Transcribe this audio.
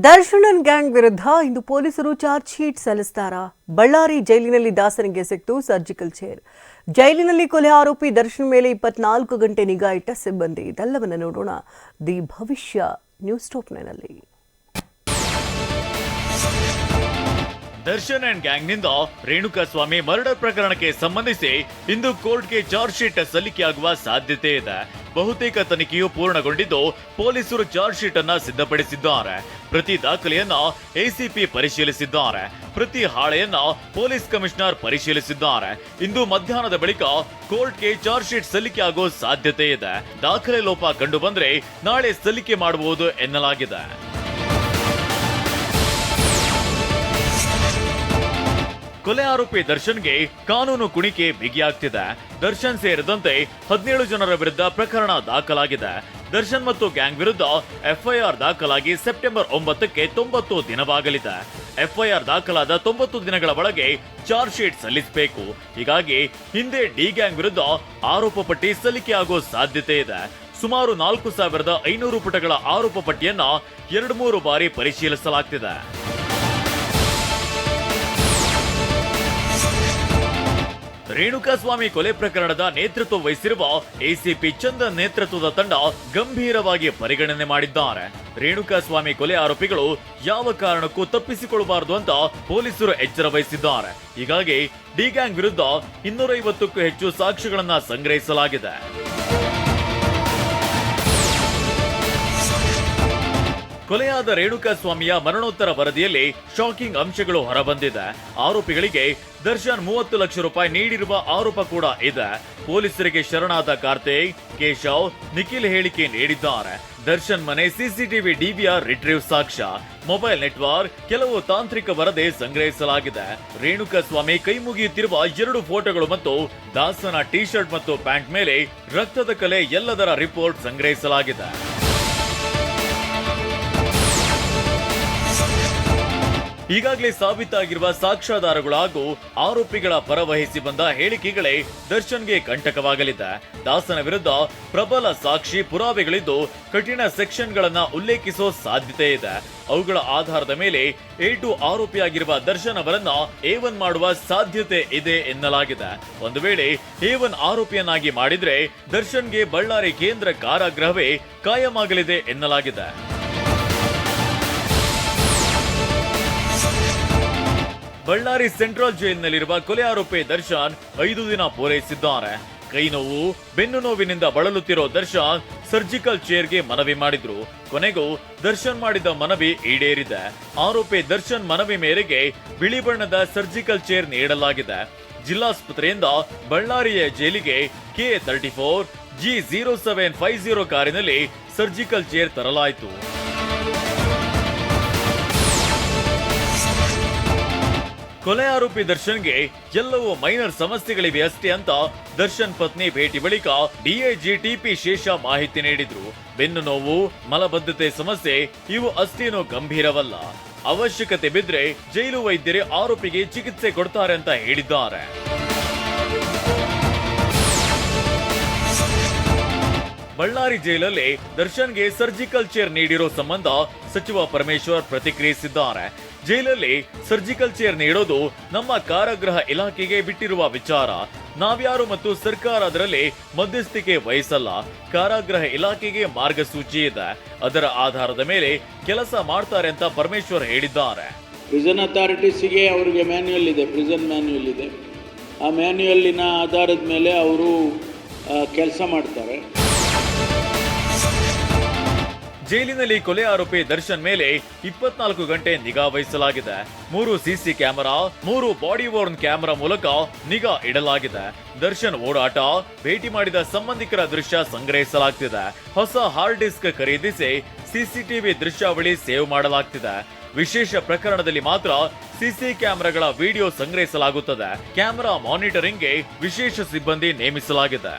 Darshan gang ವಿರುದ್ಧ ಇಂದು ಪೊಲೀಸರು charge sheet ಸಲ್ಲಿಸಿದ್ದಾರೆ. ಬಳ್ಳಾರಿ ಜೈಲಿನಲ್ಲಿ ದಾಸನಿಗೆ ಸಿಕ್ತು ಸರ್ಜಿಕಲ್ ಚೇರ್. ಜೈಲಿನಲ್ಲಿ ಕೊಲೆ ಆರೋಪಿ ದರ್ಶನ್ ಮೇಲೆ 24 ಗಂಟೆ ನಿಗಾ ಇಟ್ಟ ಸಿಬ್ಬಂದಿ. ಇದೆಲ್ಲವನ್ನ ನೋಡೋಣ ದಿ ಭವಿಷ್ಯ ನ್ಯೂಸ್ ಟಾಪ್ನಲ್ಲಿ. ದರ್ಶನ್ ಅಂಡ್ ಗ್ಯಾಂಗ್ನಿಂದ ರೇಣುಕಾಸ್ವಾಮಿ ಮರ್ಡರ್ ಪ್ರಕರಣಕ್ಕೆ ಸಂಬಂಧಿಸಿ ಇಂದು ಕೋರ್ಟ್ಗೆ ಚಾರ್ಜ್ ಶೀಟ್ ಸಲ್ಲಿಕೆಯಾಗುವ ಸಾಧ್ಯತೆ ಇದೆ. ಬಹುತೇಕ ತನಿಖೆಯು ಪೂರ್ಣಗೊಂಡಿದ್ದು ಪೊಲೀಸರು ಚಾರ್ಜ್ ಶೀಟ್ ಅನ್ನ ಸಿದ್ಧಪಡಿಸಿದ್ದಾರೆ. ಪ್ರತಿ ದಾಖಲೆಯನ್ನ ಎಸಿಪಿ ಪರಿಶೀಲಿಸಿದ್ದಾರೆ. ಪ್ರತಿ ಹಾಳೆಯನ್ನ ಪೊಲೀಸ್ ಕಮಿಷನರ್ ಪರಿಶೀಲಿಸಿದ್ದಾರೆ. ಇಂದು ಮಧ್ಯಾಹ್ನದ ಬಳಿಕ ಕೋರ್ಟ್ಗೆ ಚಾರ್ಜ್ ಶೀಟ್ ಸಲ್ಲಿಕೆ ಆಗೋ ಸಾಧ್ಯತೆ ಇದೆ. ದಾಖಲೆ ಲೋಪ ಕಂಡು ಬಂದ್ರೆ ನಾಳೆ ಸಲ್ಲಿಕೆ ಮಾಡಬಹುದು ಎನ್ನಲಾಗಿದೆ. ಕೊಲೆ ಆರೋಪಿ ದರ್ಶನ್ಗೆ ಕಾನೂನು ಕುಣಿಕೆ ಬಿಗಿಯಾಗ್ತಿದೆ. ದರ್ಶನ್ ಸೇರಿದಂತೆ 17 ಜನರ ವಿರುದ್ಧ ಪ್ರಕರಣ ದಾಖಲಾಗಿದೆ. ದರ್ಶನ್ ಮತ್ತು ಗ್ಯಾಂಗ್ ವಿರುದ್ಧ ಎಫ್ಐಆರ್ ದಾಖಲಾಗಿ ಸೆಪ್ಟೆಂಬರ್ 9ಕ್ಕೆ 90 ದಿನವಾಗಲಿದೆ. ಎಫ್ಐಆರ್ ದಾಖಲಾದ 90 ದಿನಗಳ ಒಳಗೆ ಚಾರ್ಜ್ ಶೀಟ್ ಸಲ್ಲಿಸಬೇಕು. ಹೀಗಾಗಿ ಹಿಂದೆ ಡಿ ಗ್ಯಾಂಗ್ ವಿರುದ್ಧ ಆರೋಪ ಪಟ್ಟಿ ಸಲ್ಲಿಕೆಯಾಗೋ ಸಾಧ್ಯತೆ ಇದೆ. ಸುಮಾರು 4500 ಪುಟಗಳ ಆರೋಪ ಪಟ್ಟಿಯನ್ನ 2-3 ಬಾರಿ ಪರಿಶೀಲಿಸಲಾಗ್ತಿದೆ. ರೇಣುಕಾಸ್ವಾಮಿ ಕೊಲೆ ಪ್ರಕರಣದ ನೇತೃತ್ವ ವಹಿಸಿರುವ ಎಸಿಪಿ ಚಂದನ್ ನೇತೃತ್ವದ ತಂಡ ಗಂಭೀರವಾಗಿ ಪರಿಗಣನೆ ಮಾಡಿದ್ದಾರೆ. ರೇಣುಕಾಸ್ವಾಮಿ ಕೊಲೆ ಆರೋಪಿಗಳು ಯಾವ ಕಾರಣಕ್ಕೂ ತಪ್ಪಿಸಿಕೊಳ್ಳಬಾರದು ಅಂತ ಪೊಲೀಸರು ಎಚ್ಚರ ವಹಿಸಿದ್ದಾರೆ. ಹೀಗಾಗಿ ಡಿ ಗ್ಯಾಂಗ್ ವಿರುದ್ಧ 250ಕ್ಕೂ ಹೆಚ್ಚು ಸಾಕ್ಷ್ಯಗಳನ್ನ ಸಂಗ್ರಹಿಸಲಾಗಿದೆ. ಕೊಲೆಯಾದ ರೇಣುಕಾಸ್ವಾಮಿಯ ಮರಣೋತ್ತರ ವರದಿಯಲ್ಲಿ ಶಾಕಿಂಗ್ ಅಂಶಗಳು ಹೊರಬಂದಿದೆ. ಆರೋಪಿಗಳಿಗೆ ದರ್ಶನ್ 30 ಲಕ್ಷ ರೂಪಾಯಿ ನೀಡಿರುವ ಆರೋಪ ಕೂಡ ಇದೆ. ಪೊಲೀಸರಿಗೆ ಶರಣಾದ ಕಾರ್ತಿಕ್, ಕೇಶವ್, ನಿಖಿಲ್ ಹೇಳಿಕೆ ನೀಡಿದ್ದಾರೆ. ದರ್ಶನ್ ಮನೆ ಸಿಸಿಟಿವಿ ಡಿವಿಆರ್ ರಿಟ್ರೀವ್ ಸಾಕ್ಷ್ಯ, ಮೊಬೈಲ್ ನೆಟ್ವರ್ಕ್, ಕೆಲವು ತಾಂತ್ರಿಕ ವರದಿ ಸಂಗ್ರಹಿಸಲಾಗಿದೆ. ರೇಣುಕಾಸ್ವಾಮಿ ಕೈ ಮುಗಿಯುತ್ತಿರುವ 2 ಫೋಟೋಗಳು ಮತ್ತು ದಾಸನ ಟಿ ಶರ್ಟ್ ಮತ್ತು ಪ್ಯಾಂಟ್ ಮೇಲೆ ರಕ್ತದ ಕಲೆ ಎಲ್ಲದರ ರಿಪೋರ್ಟ್ ಸಂಗ್ರಹಿಸಲಾಗಿದೆ. ಈಗಾಗಲೇ ಸಾಬೀತಾಗಿರುವ ಸಾಕ್ಷ್ಯಾಧಾರಗಳು ಹಾಗೂ ಆರೋಪಿಗಳ ಪರವಹಿಸಿ ಬಂದ ಹೇಳಿಕೆಗಳೇ ದರ್ಶನ್ಗೆ ಕಂಟಕವಾಗಲಿದೆ. ದಾಸನ ವಿರುದ್ಧ ಪ್ರಬಲ ಸಾಕ್ಷಿ ಪುರಾವೆಗಳಿದ್ದು ಕಠಿಣ ಸೆಕ್ಷನ್ಗಳನ್ನ ಉಲ್ಲೇಖಿಸೋ ಸಾಧ್ಯತೆ ಇದೆ. ಅವುಗಳ ಆಧಾರದ ಮೇಲೆ A2 ಆರೋಪಿಯಾಗಿರುವ ದರ್ಶನ್ ಅವರನ್ನ A1 ಮಾಡುವ ಸಾಧ್ಯತೆ ಇದೆ ಎನ್ನಲಾಗಿದೆ. ಒಂದು ವೇಳೆ A1 ಆರೋಪಿಯನ್ನಾಗಿ ಮಾಡಿದ್ರೆ ದರ್ಶನ್ಗೆ ಬಳ್ಳಾರಿ ಕೇಂದ್ರ ಕಾರಾಗೃಹವೇ ಕಾಯಮಾಗಲಿದೆ ಎನ್ನಲಾಗಿದೆ. ಬಳ್ಳಾರಿ ಸೆಂಟ್ರಲ್ ಜೈಲಿನಲ್ಲಿರುವ ಕೊಲೆ ಆರೋಪಿ ದರ್ಶನ್ 5 ದಿನ ಪೂರೈಸಿದ್ದಾರೆ. ಕೈ ನೋವು, ಬೆನ್ನು ನೋವಿನಿಂದ ಬಳಲುತ್ತಿರೋ ದರ್ಶನ್ ಸರ್ಜಿಕಲ್ ಚೇರ್ಗೆ ಮನವಿ ಮಾಡಿದ್ರು. ಕೊನೆಗೂ ದರ್ಶನ್ ಮಾಡಿದ ಮನವಿ ಈಡೇರಿದೆ. ಆರೋಪಿ ದರ್ಶನ್ ಮನವಿ ಮೇರೆಗೆ ಬಿಳಿ ಬಣ್ಣದ ಸರ್ಜಿಕಲ್ ಚೇರ್ ನೀಡಲಾಗಿದೆ. ಜಿಲ್ಲಾಸ್ಪತ್ರೆಯಿಂದ ಬಳ್ಳಾರಿಯ ಜೈಲಿಗೆ K34 G0750 ಕಾರಿನಲ್ಲಿ ಸರ್ಜಿಕಲ್ ಚೇರ್ ತರಲಾಯಿತು. ಕೊಲೆ ಆರೋಪಿ ದರ್ಶನ್ಗೆ ಎಲ್ಲವೂ ಮೈನರ್ ಸಮಸ್ಯೆಗಳಿವೆ ಅಷ್ಟೇ ಅಂತ ದರ್ಶನ್ ಪತ್ನಿ ಭೇಟಿ ಬಳಿಕ ಡಿಐಜಿ ಟಿಪಿ ಶೇಷ ಮಾಹಿತಿ ನೀಡಿದ್ರು. ಬೆನ್ನು ನೋವು, ಮಲಬದ್ಧತೆ ಸಮಸ್ಯೆ ಇವು ಅಷ್ಟೇನೂ ಗಂಭೀರವಲ್ಲ. ಅವಶ್ಯಕತೆ ಬಿದ್ರೆ ಜೈಲು ವೈದ್ಯರೇ ಆರೋಪಿಗೆ ಚಿಕಿತ್ಸೆ ಕೊಡ್ತಾರೆ ಅಂತ ಹೇಳಿದ್ದಾರೆ. ಬಳ್ಳಾರಿ ಜೈಲಲ್ಲಿ ದರ್ಶನ್ಗೆ ಸರ್ಜಿಕಲ್ ಚೇರ್ ನೀಡಿರೋ ಸಂಬಂಧ ಸಚಿವ ಪರಮೇಶ್ವರ್ ಪ್ರತಿಕ್ರಿಯಿಸಿದ್ದಾರೆ. ಜೈಲಲ್ಲಿ ಸರ್ಜಿಕಲ್ ಚೇರ್ ನೀಡೋದು ನಮ್ಮ ಕಾರಾಗೃಹ ಇಲಾಖೆಗೆ ಬಿಟ್ಟಿರುವ ವಿಚಾರ. ನಾವ್ಯಾರು ಮತ್ತು ಸರ್ಕಾರ ಅದರಲ್ಲಿ ಮಧ್ಯಸ್ಥಿಕೆ ವಹಿಸಲ್ಲ. ಕಾರಾಗೃಹ ಇಲಾಖೆಗೆ ಮಾರ್ಗಸೂಚಿ ಇದೆ, ಅದರ ಆಧಾರದ ಮೇಲೆ ಕೆಲಸ ಮಾಡ್ತಾರೆ ಅಂತ ಪರಮೇಶ್ವರ್ ಹೇಳಿದ್ದಾರೆ. ಪ್ರಿಸನ್ ಅಥಾರಿಟೀಸ್ಗೆ ಅವರಿಗೆ ಮ್ಯಾನ್ಯುಯಲ್ ಇದೆ, ಪ್ರಿಸನ್ ಮ್ಯಾನ್ಯುಯಲ್ ಇದೆ. ಆ ಮ್ಯಾನ್ಯುಯಲ್ಲಿನ ಆಧಾರದ ಮೇಲೆ ಅವರು ಕೆಲಸ ಮಾಡ್ತಾರೆ. ಜೈಲಿನಲ್ಲಿ ಕೊಲೆ ಆರೋಪಿ ದರ್ಶನ್ ಮೇಲೆ 24 ಗಂಟೆ ನಿಗಾ ವಹಿಸಲಾಗಿದೆ. 3 CC camera, 3 body worn camera ಮೂಲಕ ನಿಗಾ ಇಡಲಾಗಿದೆ. ದರ್ಶನ್ ಓಡಾಟ, ಭೇಟಿ ಮಾಡಿದ ಸಂಬಂಧಿಕರ ದೃಶ್ಯ ಸಂಗ್ರಹಿಸಲಾಗ್ತಿದೆ. ಹೊಸ ಹಾರ್ಡ್ ಡಿಸ್ಕ್ ಖರೀದಿಸಿ ಸಿಸಿಟಿವಿ ದೃಶ್ಯಾವಳಿ ಸೇವ್ ಮಾಡಲಾಗ್ತಿದೆ. ವಿಶೇಷ ಪ್ರಕರಣದಲ್ಲಿ ಮಾತ್ರ ಸಿಸಿ ಕ್ಯಾಮೆರಾಗಳ ವಿಡಿಯೋ ಸಂಗ್ರಹಿಸಲಾಗುತ್ತದೆ. ಕ್ಯಾಮೆರಾ ಮಾನಿಟರಿಂಗ್ಗೆ ವಿಶೇಷ ಸಿಬ್ಬಂದಿ ನೇಮಿಸಲಾಗಿದೆ.